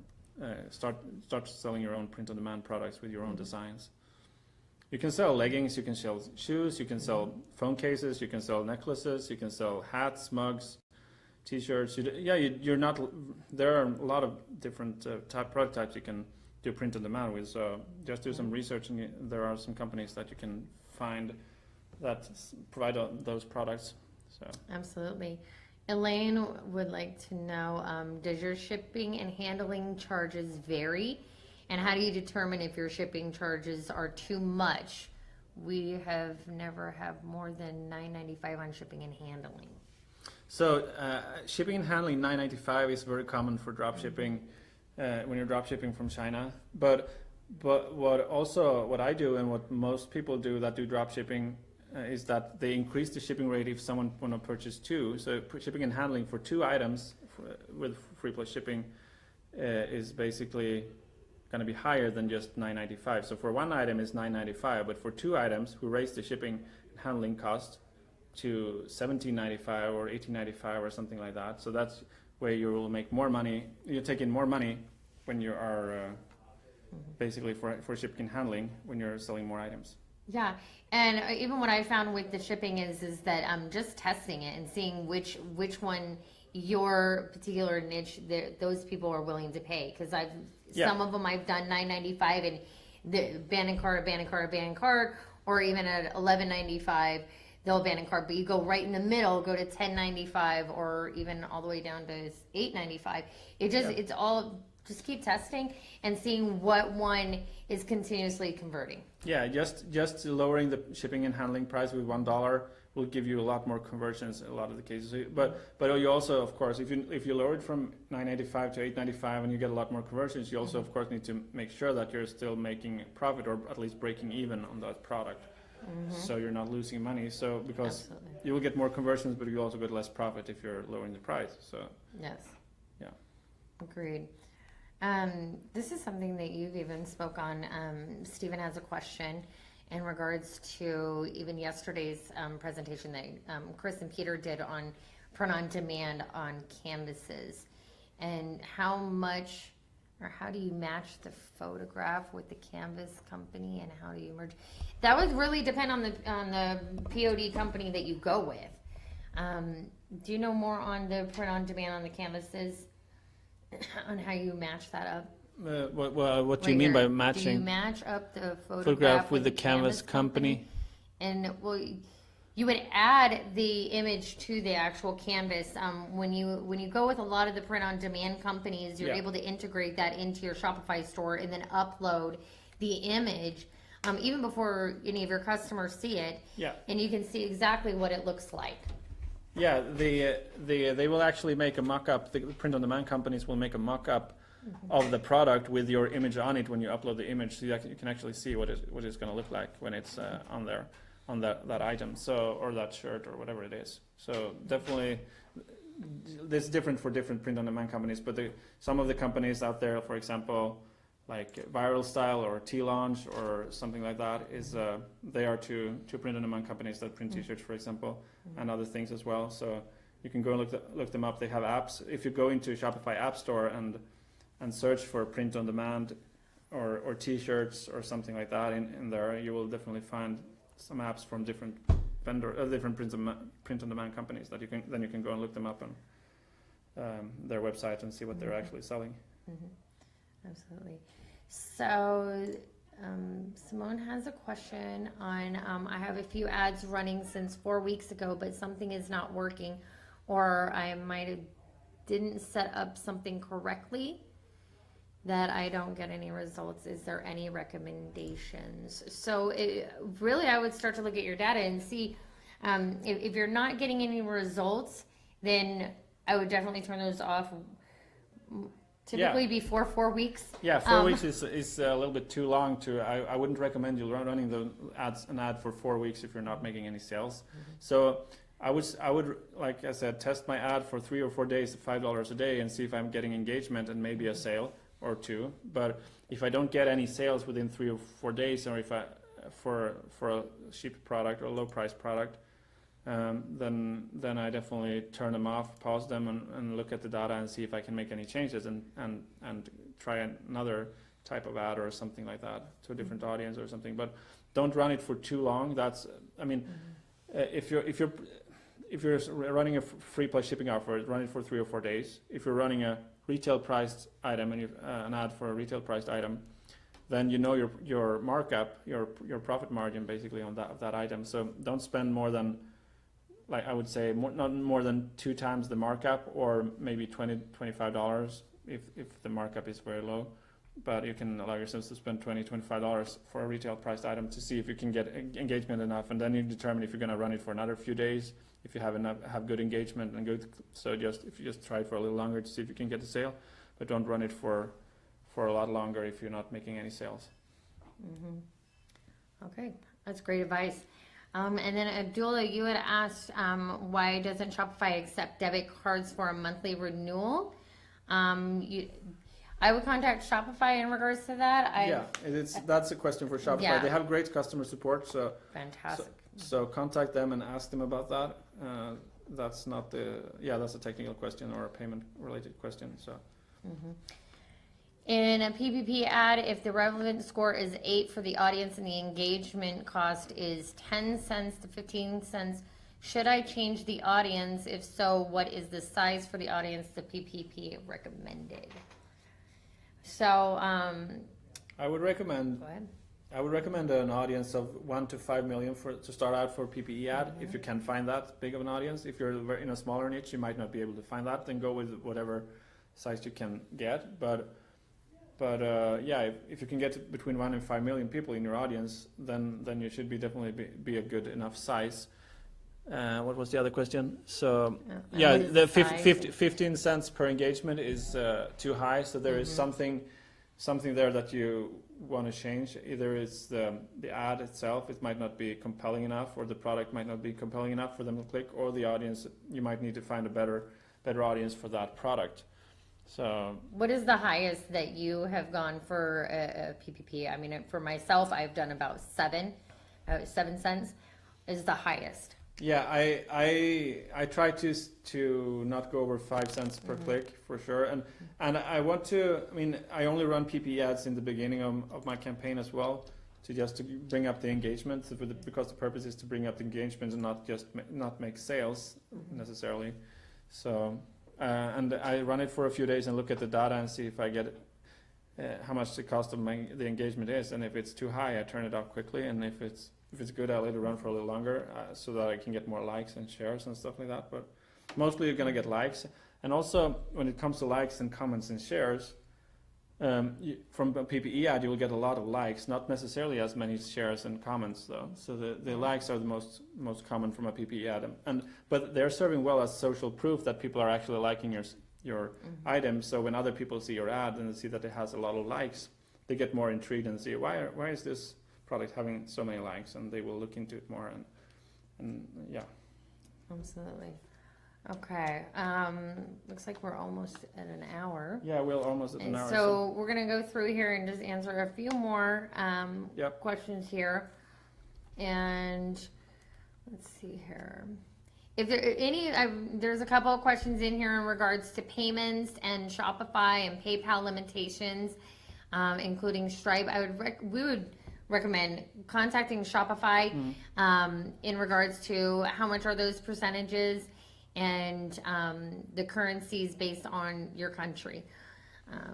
start selling your own print-on-demand products with your own designs. You can sell leggings, you can sell shoes, you can sell phone cases, you can sell necklaces, you can sell hats, mugs, T-shirts. You're not. There are a lot of different product types you can do print on demand with. So just do some research, and there are some companies that you can find that provide those products. So absolutely. Elaine would like to know, does your shipping and handling charges vary? And how do you determine if your shipping charges are too much? We have never have more than $9.95 on shipping and handling. So shipping and handling $9.95 is very common for drop shipping when you're drop shipping from China. But what I do and what most people do that do drop shipping is that they increase the shipping rate if someone want to purchase two. So shipping and handling for two items with free plus shipping is basically going to be higher than just $9.95. So for one item is $9.95, but for two items, we raise the shipping and handling cost to $17.95 or $18.95 or something like that. So that's where you will make more money. You take in more money when you are basically for shipping and handling when you're selling more items. Yeah, and even what I found with the shipping is that I'm just testing it and seeing which one your particular niche those people are willing to pay, because some of them I've done $9.95 and the abandoned cart, or even at $11.95 they'll abandon cart, but you go right in the middle, go to $10.95 or even all the way down to $8.95. It's all just keep testing and seeing what one is continuously converting. Yeah, just lowering the shipping and handling price with $1 will give you a lot more conversions in a lot of the cases. But you also, of course, if you lower it from $9.85 to $8.95 and you get a lot more conversions, you also, of course, need to make sure that you're still making a profit or at least breaking even on that product. So you're not losing money. So because Absolutely. you will get more conversions, but you also get less profit if you're lowering the price. So yes, yeah, agreed. This is something that you've even spoke on. Stephen has a question in regards to even yesterday's presentation that Chris and Peter did on print on demand on canvases, and how much or how do you match the photograph with the canvas company, and how do you merge? That would really depend on the POD company that you go with. Do you know more on the print on demand on the canvases, on how you match that up? What do you mean by matching? Do you match up the photograph with the canvas company? And you would add the image to the actual canvas. When you go with a lot of the print on demand companies, you're able to integrate that into your Shopify store and then upload the image even before any of your customers see it. Yeah. And you can see exactly what it looks like. Yeah, they will actually make a mock-up. The print on demand companies will make a mock-up of the product with your image on it when you upload the image, so you can actually see what it's going to look like when it's on there, on that item, so, or that shirt or whatever it is. So definitely, this is different for different print on demand companies, but some of the companies out there, for example, like Viral Style or T-Launch or something like that, is they are two print on demand companies that print t-shirts, for example, and other things as well. So you can go and look them up. They have apps. If you go into Shopify App Store and search for print on demand or t-shirts or something like that in there, you will definitely find some apps from different different print on demand companies that you can go and look them up on their website and see what they're actually selling. Absolutely. So Simone has a question on I have a few ads running since 4 weeks ago, but something is not working, or I might have didn't set up something correctly that I don't get any results. Is there any recommendations? So really, I would start to look at your data and see if you're not getting any results, then I would definitely turn those off. Typically before 4 weeks. Yeah, 4 weeks is a little bit too long to. I wouldn't recommend you running an ad for 4 weeks if you're not making any sales. So I would, like I said, test my ad for 3 or 4 days at $5 a day and see if I'm getting engagement and maybe a sale or two. But if I don't get any sales within 3 or 4 days, or if for a cheap product or a low price product, then I definitely turn them off, pause them, and look at the data and see if I can make any changes and try another type of ad or something like that to a different audience or something. But don't run it for too long. That's, I mean, if you're running a free plus shipping offer, run it for 3 or 4 days. If you're running a retail priced item and an ad for a retail priced item, then you know your markup, your profit margin basically on that item. So don't spend more than, like I would say, not more than 2 times the markup, or maybe $20-$25 if the markup is very low. But you can allow yourselves to spend $20-$25 for a retail priced item to see if you can get engagement enough, and then you determine if you're going to run it for another few days. If you have good engagement and good, so if you just try it for a little longer to see if you can get the sale, but don't run it for a lot longer if you're not making any sales. Okay, that's great advice. And then Abdullah, you had asked why doesn't Shopify accept debit cards for a monthly renewal? I would contact Shopify in regards to that. That's a question for Shopify. Yeah. They have great customer support, so Fantastic. So contact them and ask them about that. That's a technical question or a payment related question. So. In a PPP ad, if the relevant score is 8 for the audience and the engagement cost is 10 cents to 15 cents, should I change the audience? If so, what is the size for the audience the PPP recommended? So, I would recommend. Go ahead. I would recommend an audience of 1 to 5 million to start out for a PPE ad. If you can find that big of an audience, if you're in a smaller niche, you might not be able to find that. Then go with whatever size you can get. But if you can get between 1 and 5 million people in your audience, then you should definitely be a good enough size. What was the other question? So the 15 cents per engagement is too high. So there is something there that you want to change. Either it's the ad itself, it might not be compelling enough, or the product might not be compelling enough for them to click, or the audience, you might need to find a better audience for that product. So what is the highest that you have gone for a PPP? I mean, for myself, I've done about 7 cents is the highest. Yeah, I try to not go over 5 cents per click for sure, and I want to. I mean, I only run PPE ads in the beginning of my campaign as well, to bring up the engagement, because the purpose is to bring up the engagement and not make sales necessarily. So and I run it for a few days and look at the data and see if I get how much the cost of the engagement is, and if it's too high, I turn it off quickly, and if it's good, I'll let it run for a little longer so that I can get more likes and shares and stuff like that. But mostly you're going to get likes. And also, when it comes to likes and comments and shares, from a PPE ad, you will get a lot of likes, not necessarily as many shares and comments, though. So the likes are the most common from a PPE ad. But they're serving well as social proof that people are actually liking your item. So when other people see your ad and they see that it has a lot of likes, they get more intrigued and see, why is this product having so many likes, and they will look into it more, and yeah. Absolutely. Okay. Looks like we're almost at an hour. Yeah, we're almost at an hour. So we're gonna go through here and just answer a few more questions here. And let's see here. If there any, there's a couple of questions in here in regards to payments and Shopify and PayPal limitations, including Stripe. We would recommend contacting Shopify in regards to how much are those percentages and the currencies based on your country.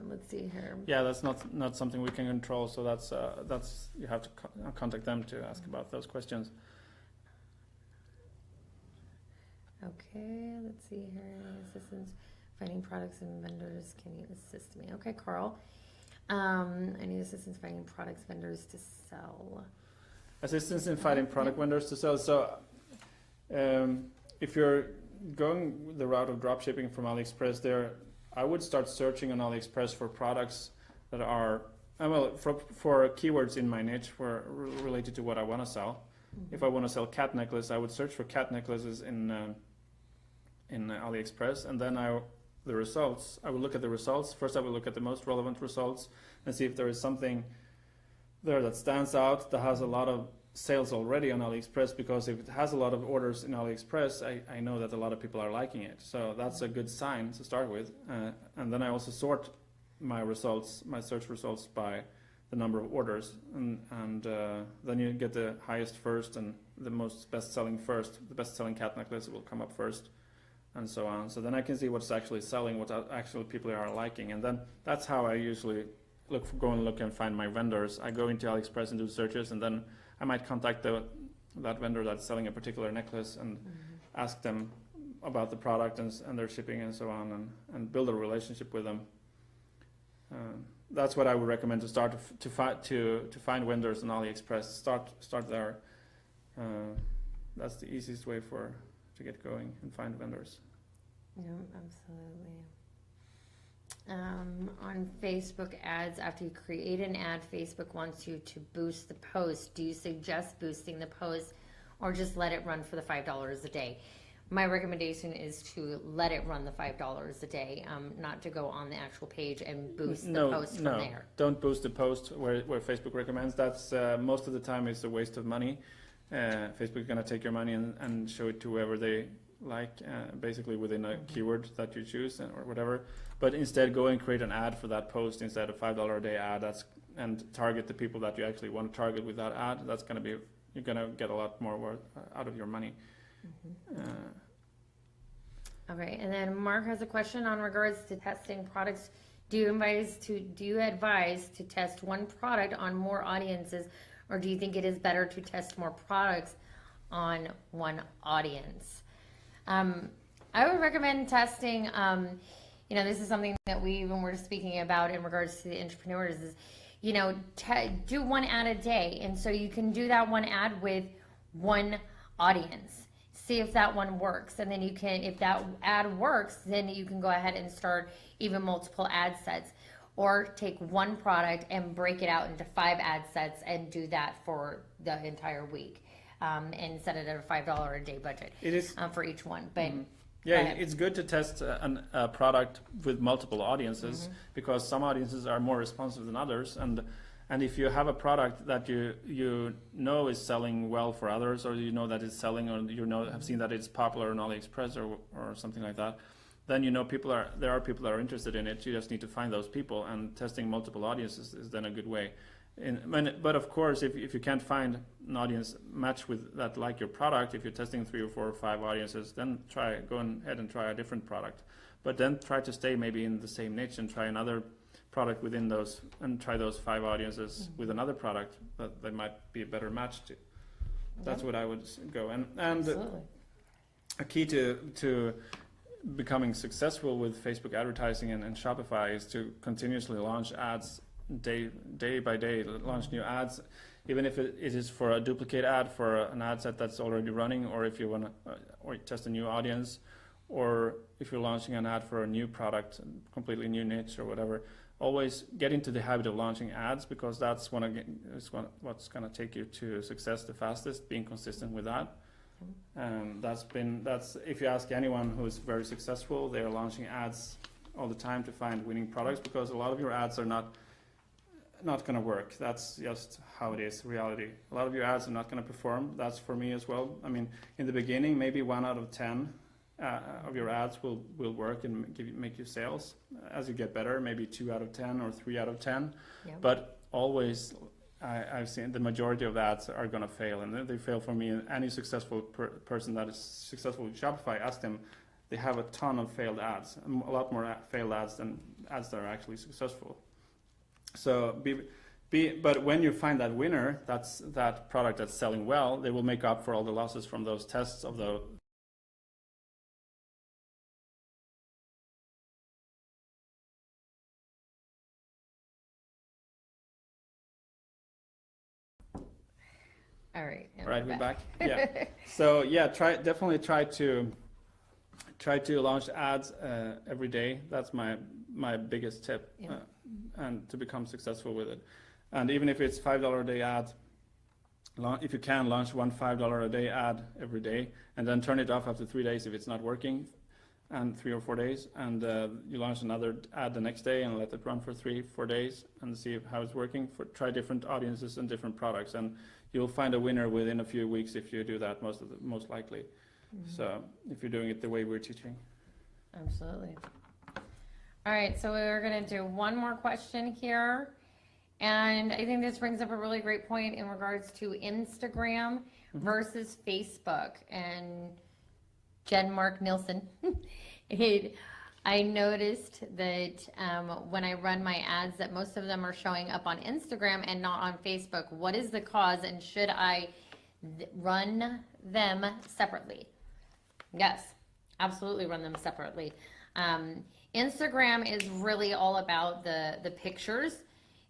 Let's see here. Yeah, that's not something we can control, so that's you have to contact them to ask about those questions. Okay, let's see here. Assistance finding products and vendors. Can you assist me? Okay, Carl. I need assistance finding products vendors to sell. Assistance in finding product vendors to sell. So if you're going the route of dropshipping from AliExpress, I would start searching on AliExpress for products that are for keywords in my niche related to what I want to sell. If I want to sell cat necklace, I would search for cat necklaces in AliExpress, and then I will look at the results. First, I will look at the most relevant results and see if there is something there that stands out that has a lot of sales already on AliExpress, because if it has a lot of orders in AliExpress, I know that a lot of people are liking it. So that's a good sign to start with. And then I also sort my search results by the number of orders. And then you get the highest first and the most best-selling first. The best-selling cat necklace will come up first. and so on. So then I can see what's actually selling, what actually people are liking, and then that's how I usually go and look and find my vendors. I go into AliExpress and do searches, and then I might contact that vendor that's selling a particular necklace and ask them about the product and their shipping and so on, and build a relationship with them. That's what I would recommend to start to find vendors on AliExpress. Start there. That's the easiest way to get going and find vendors. Yeah, absolutely. On Facebook ads, after you create an ad, Facebook wants you to boost the post. Do you suggest boosting the post or just let it run for the $5 a day? My recommendation is to let it run the $5 a day, not to go on the actual page and boost the post from there. Don't boost the post where Facebook recommends. That's most of the time it's a waste of money. Facebook is going to take your money and show it to whoever they like, basically within a keyword that you choose or whatever. But instead, go and create an ad for that post instead of $5 a day ad. And target the people that you actually want to target with that ad. That's going to be, you're going to get a lot more worth out of your money. Okay, and then Mark has a question on regards to testing products. Do you advise to test one product on more audiences, or do you think it is better to test more products on one audience? I would recommend testing. This is something that we even were speaking about in regards to the entrepreneurs. Is do one ad a day, and so you can do that one ad with one audience. See if that one works, and then if that ad works, then you can go ahead and start even multiple ad sets, or take one product and break it out into 5 ad sets and do that for the entire week, and set it at a $5 a day budget. It is for each one. But it's good to test a product with multiple audiences because some audiences are more responsive than others, and if you have a product that you know is selling well for others, or that it's selling, or have seen that it's popular on AliExpress or something like that, then there are people that are interested in it. You just need to find those people, and testing multiple audiences is then a good way. But of course, if you can't find an audience match with that like your product, if you're testing 3 or 4 or 5 audiences, then go ahead and try a different product. But then try to stay maybe in the same niche and try another product within those, and try those 5 audiences with another product that they might be a better match to. That's what I would go. And a key to becoming successful with Facebook advertising and Shopify is to continuously launch ads day by day, launch new ads, even if it is for a duplicate ad for an ad set that's already running, or if you want to or test a new audience, or if you're launching an ad for a new product, completely new niche or whatever. Always get into the habit of launching ads, because that's what's going to take you to success the fastest, being consistent with that. That's if you ask anyone who's very successful, they're launching ads all the time to find winning products, because a lot of your ads are not going to work. That's just how it is, reality. A lot of your ads are not going to perform. That's for me as well. I mean, in the beginning, maybe 1 out of 10 of your ads will work and make you sales. As you get better, maybe 2 out of 10 or 3 out of 10. Yeah. But always, I've seen the majority of ads are going to fail, and they fail for me. Any successful person that is successful with Shopify, ask them. They have a ton of failed ads, a lot more failed ads than ads that are actually successful. So but when you find that winner, that's that product that's selling well, they will make up for all the losses from those tests of the. All right. We're back. Yeah. So yeah, definitely try to launch ads every day. That's my biggest tip, and to become successful with it. And even if it's $5 a day ad, if you can launch one $5 a day ad every day, and then turn it off after 3 days if it's not working, and 3 or 4 days, and you launch another ad the next day and let it run for 3-4 days and see how it's working. Try different audiences and different products, and you'll find a winner within a few weeks if you do that, most likely. So if you're doing it the way we're teaching. Absolutely. All right, so we're going to do one more question here. And I think this brings up a really great point in regards to Instagram versus Facebook. And Jen Mark Nielsen. I noticed that when I run my ads that most of them are showing up on Instagram and not on Facebook. What is the cause, and should I run them separately? Yes, absolutely run them separately. Instagram is really all about the pictures.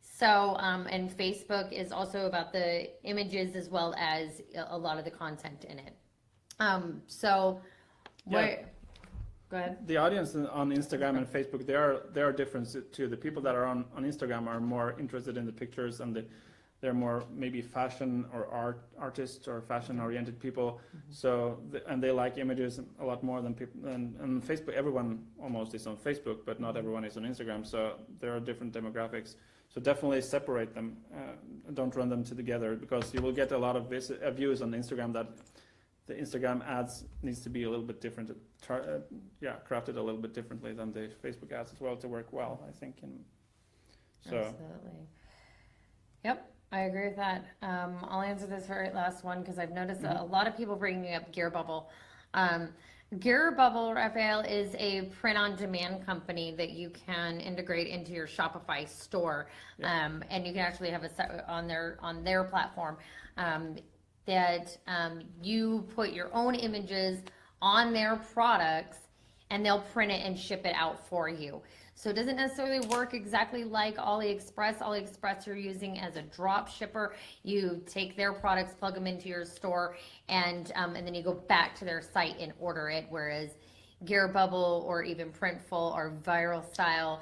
So, and Facebook is also about the images as well as a lot of the content in it. Go ahead. The audience on Instagram and Facebook, they are different too. The people that are on Instagram are more interested in the pictures, and they're more maybe fashion or artists or fashion oriented people. So and they like images a lot more than people. And Facebook, everyone almost is on Facebook, but not everyone is on Instagram. So there are different demographics. So definitely separate them. Don't run them together, because you will get a lot of views on Instagram that the Instagram ads needs to be a little bit different, crafted a little bit differently than the Facebook ads as well to work well, I think. Absolutely. Yep, I agree with that. I'll answer this very last one because I've noticed a lot of people bringing up Gear Bubble. Gear Bubble, Raphael, is a print-on-demand company that you can integrate into your Shopify store, and you can actually have a on their platform. That you put your own images on their products and they'll print it and ship it out for you. So it doesn't necessarily work exactly like AliExpress. AliExpress you're using as a drop shipper. You take their products, plug them into your store, and then you go back to their site and order it. Whereas Gear Bubble or even Printful or Viral Style,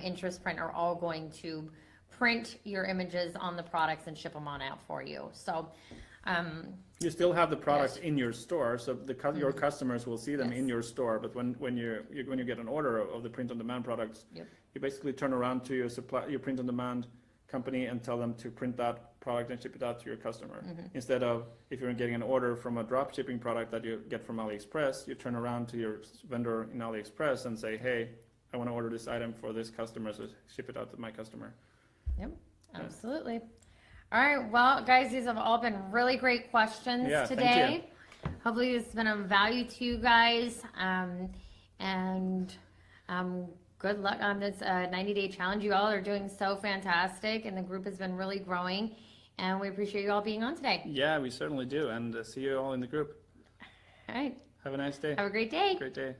Interest Print are all going to print your images on the products and ship them on out for you. So you still have the products in your store, so your customers will see them in your store. But when you get an order of the print-on-demand products, you basically turn around to your print-on-demand company and tell them to print that product and ship it out to your customer. Instead of, if you're getting an order from a drop shipping product that you get from AliExpress, you turn around to your vendor in AliExpress and say, hey, I want to order this item for this customer, so ship it out to my customer. Yep, absolutely. All right, well, guys, these have all been really great questions today. Hopefully this has been of value to you guys. And good luck on this 90-day challenge. You all are doing so fantastic, and the group has been really growing. And we appreciate you all being on today. Yeah, we certainly do. And see you all in the group. All right. Have a nice day. Have a great day. Great day.